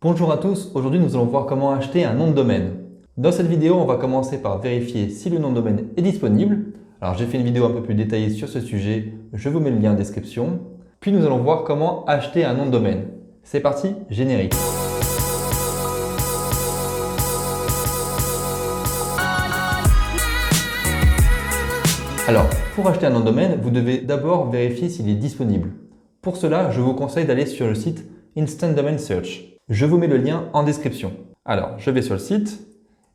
Bonjour à tous, aujourd'hui nous allons voir comment acheter un nom de domaine. Dans cette vidéo, on va commencer par vérifier si le nom de domaine est disponible. Alors j'ai fait une vidéo un peu plus détaillée sur ce sujet, je vous mets le lien en description. Puis nous allons voir comment acheter un nom de domaine. C'est parti, générique. Alors, pour acheter un nom de domaine, vous devez d'abord vérifier s'il est disponible. Pour cela, je vous conseille d'aller sur le site Instant Domain Search. Je vous mets le lien en description. Alors, je vais sur le site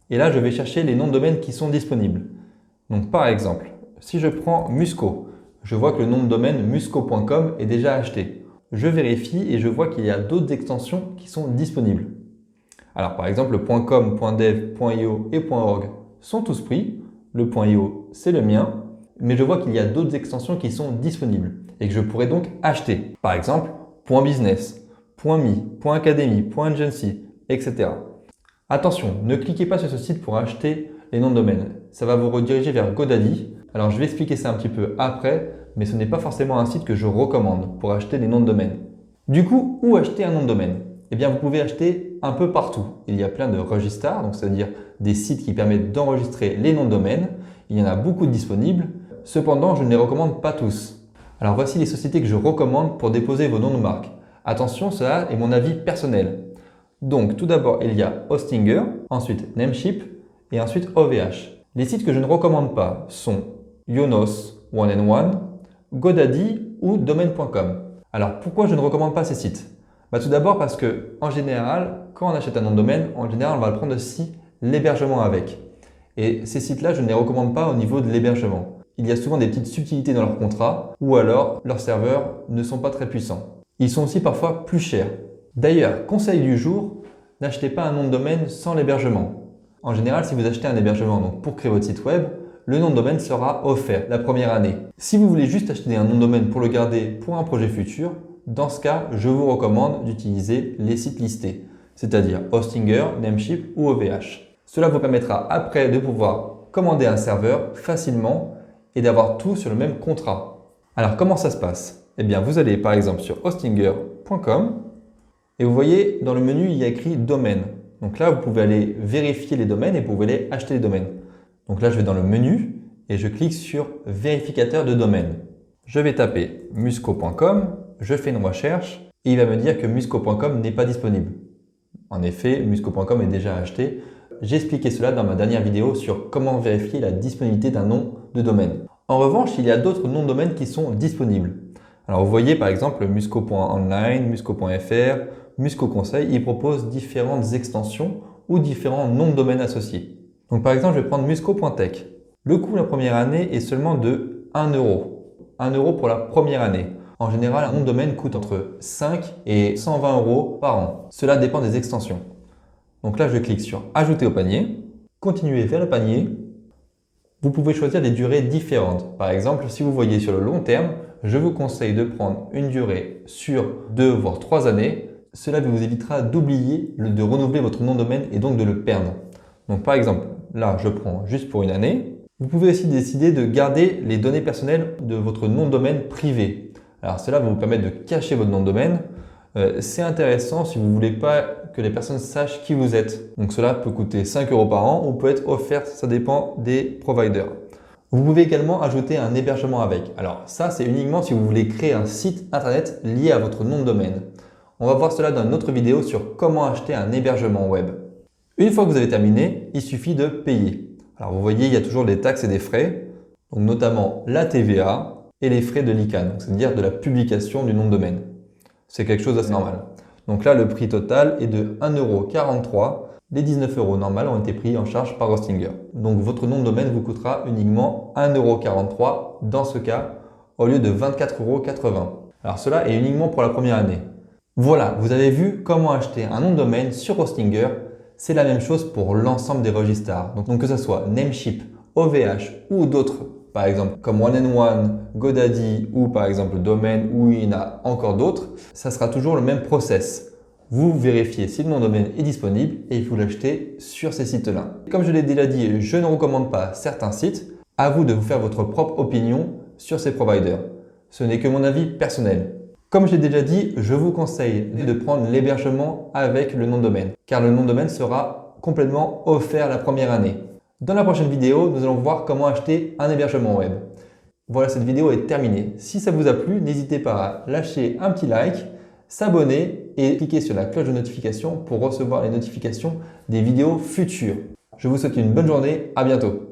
et là, je vais chercher les noms de domaine qui sont disponibles. Donc, par exemple, si je prends Musco, je vois que le nom de domaine musco.com est déjà acheté. Je vérifie et je vois qu'il y a d'autres extensions qui sont disponibles. Alors, par exemple, le .com, .dev, .io et .org sont tous pris. Le .io, c'est le mien. Mais je vois qu'il y a d'autres extensions qui sont disponibles et que je pourrais donc acheter. Par exemple, .business, .me, .academy, .agency, etc. Attention, ne cliquez pas sur ce site pour acheter les noms de domaine. Ça va vous rediriger vers GoDaddy. Alors, je vais expliquer ça un petit peu après, mais ce n'est pas forcément un site que je recommande pour acheter les noms de domaine. Du coup, où acheter un nom de domaine? Eh bien, vous pouvez acheter un peu partout. Il y a plein de registars, donc c'est-à-dire des sites qui permettent d'enregistrer les noms de domaine. Il y en a beaucoup de disponibles. Cependant, je ne les recommande pas tous. Alors voici les sociétés que je recommande pour déposer vos noms de marque. Attention, cela est mon avis personnel. Donc tout d'abord, il y a Hostinger, ensuite Namecheap et ensuite OVH. Les sites que je ne recommande pas sont Yonos, One&One, GoDaddy ou Domain.com. Alors pourquoi je ne recommande pas ces sites? Tout d'abord parce que en général, quand on achète un nom de domaine, en général on va le prendre aussi l'hébergement avec. Et ces sites-là, je ne les recommande pas au niveau de l'hébergement. Il y a souvent des petites subtilités dans leur contrat ou alors leurs serveurs ne sont pas très puissants. Ils sont aussi parfois plus chers. D'ailleurs, conseil du jour, n'achetez pas un nom de domaine sans l'hébergement. En général, si vous achetez un hébergement donc pour créer votre site web, le nom de domaine sera offert la première année. Si vous voulez juste acheter un nom de domaine pour le garder pour un projet futur, dans ce cas, je vous recommande d'utiliser les sites listés, c'est-à-dire Hostinger, Namecheap ou OVH. Cela vous permettra après de pouvoir commander un serveur facilement et d'avoir tout sur le même contrat. Alors comment ça se passe? Eh bien vous allez par exemple sur hostinger.com et vous voyez dans le menu il y a écrit domaine. Donc là vous pouvez aller vérifier les domaines et vous pouvez aller acheter les domaines. Donc là je vais dans le menu et je clique sur vérificateur de domaine. Je vais taper musco.com, je fais une recherche et il va me dire que musco.com n'est pas disponible. En effet, musco.com est déjà acheté. J'ai expliqué cela dans ma dernière vidéo sur comment vérifier la disponibilité d'un nom de domaine. En revanche, il y a d'autres noms de domaine qui sont disponibles. Alors vous voyez par exemple musco.online, musco.fr, Musco Conseil, ils proposent différentes extensions ou différents noms de domaine associés. Donc par exemple, je vais prendre musco.tech. Le coût la première année est seulement de 1 euro. 1 euro pour la première année. En général, un nom de domaine coûte entre 5 et 120 euros par an. Cela dépend des extensions. Donc là, je clique sur Ajouter au panier, continuer vers le panier. Vous pouvez choisir des durées différentes. Par exemple, si vous voyez sur le long terme, je vous conseille de prendre une durée sur 2 voire 3 années. Cela vous évitera d'oublier de renouveler votre nom de domaine et donc de le perdre. Donc par exemple, là, je prends juste pour une année. Vous pouvez aussi décider de garder les données personnelles de votre nom de domaine privé. Alors cela va vous permettre de cacher votre nom de domaine. C'est intéressant si vous ne voulez pas que les personnes sachent qui vous êtes. Donc cela peut coûter 5 euros par an ou peut être offert, ça dépend des providers. Vous pouvez également ajouter un hébergement avec. Alors ça, c'est uniquement si vous voulez créer un site internet lié à votre nom de domaine. On va voir cela dans une autre vidéo sur comment acheter un hébergement web. Une fois que vous avez terminé, il suffit de payer. Alors vous voyez, il y a toujours des taxes et des frais, donc notamment la TVA et les frais de l'ICANN, c'est-à-dire de la publication du nom de domaine. C'est quelque chose d'assez normal. Donc là, le prix total est de 1,43 €. Les 19 € normales ont été pris en charge par Hostinger. Donc votre nom de domaine vous coûtera uniquement 1,43 € dans ce cas, au lieu de 24,80 €. Alors cela est uniquement pour la première année. Voilà, vous avez vu comment acheter un nom de domaine sur Hostinger. C'est la même chose pour l'ensemble des registars. Donc que ce soit Namecheap, OVH ou d'autres, par exemple comme One&One, GoDaddy ou par exemple Domain, où il y en a encore d'autres, ça sera toujours le même process. Vous vérifiez si le nom de domaine est disponible et vous l'achetez sur ces sites-là. Comme je l'ai déjà dit, je ne recommande pas certains sites. À vous de vous faire votre propre opinion sur ces providers. Ce n'est que mon avis personnel. Comme j'ai déjà dit, je vous conseille de prendre l'hébergement avec le nom de domaine, car le nom de domaine sera complètement offert la première année. Dans la prochaine vidéo, nous allons voir comment acheter un hébergement web. Voilà, cette vidéo est terminée. Si ça vous a plu, n'hésitez pas à lâcher un petit like, s'abonner et cliquer sur la cloche de notification pour recevoir les notifications des vidéos futures. Je vous souhaite une bonne journée, à bientôt.